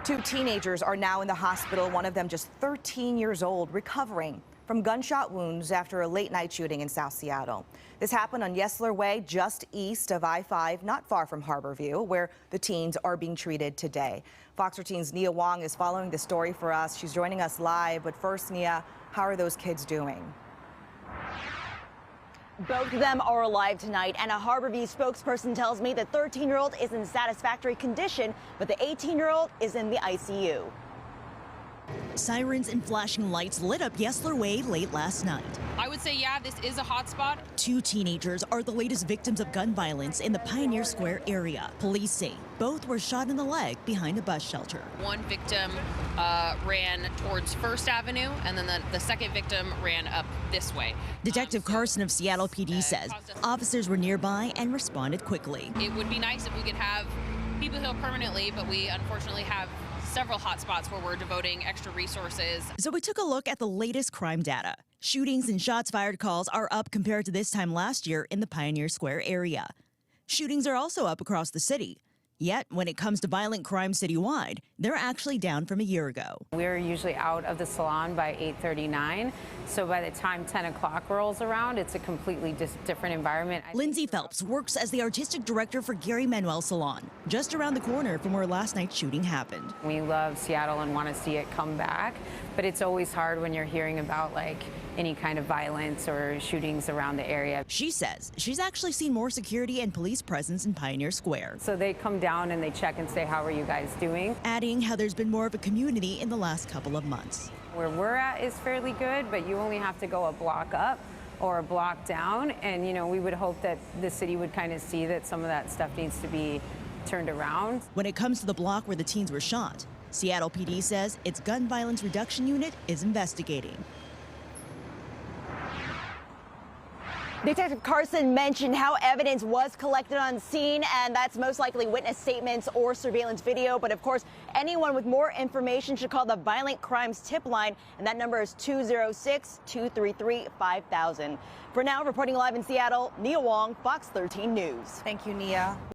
Two teenagers are now in the hospital, one of them just 13 years old, recovering from gunshot wounds after a late-night shooting in South Seattle. This happened on Yesler Way, just east of I-5, not far from Harborview, where the teens are being treated today. Fox 13's Nia Wong is following the story for us. She's joining us live. But first, Nia, how are those kids doing? Both of them are alive tonight, and a Harborview spokesperson tells me the 13-year-old is in satisfactory condition, but the 18-year-old is in the ICU. Sirens and flashing lights lit up Yesler Way late last night. I would say, yeah, this is a hot spot. Two teenagers are the latest victims of gun violence in the Pioneer Square area. Police say both were shot in the leg behind a bus shelter. One victim ran towards First Avenue, and then the second victim ran up this way. Detective Carson of Seattle PD says officers were nearby and responded quickly. It would be nice if we could have people heal permanently, but we unfortunately have several hot spots where we're devoting extra resources. So we took a look at the latest crime data. Shootings and shots fired calls are up compared to this time last year in the Pioneer Square area. Shootings are also up across the city. Yet, when it comes to violent crime citywide, they're actually down from a year ago. We're usually out of the salon by 8:39, so by the time 10 o'clock rolls around, it's a completely different environment. Lindsay Phelps works as the artistic director for Gary Manuel Salon, just around the corner from where last night's shooting happened. We love Seattle and want to see it come back, but it's always hard when you're hearing about any kind of violence or shootings around the area. She says she's actually seen more security and police presence in Pioneer Square. So they come down and they check and say, how are you guys doing? Adding how there's been more of a community in the last couple of months. Where we're at is fairly good, but you only have to go a block up or a block down. And, we would hope that the city would kind of see that some of that stuff needs to be turned around. When it comes to the block where the teens were shot, Seattle PD says its gun violence reduction unit is investigating. Detective Carson mentioned how evidence was collected on scene, and that's most likely witness statements or surveillance video. But of course, anyone with more information should call the Violent Crimes Tip Line, and that number is 206-233-5000. For now, reporting live in Seattle, Nia Wong, Fox 13 News. Thank you, Nia.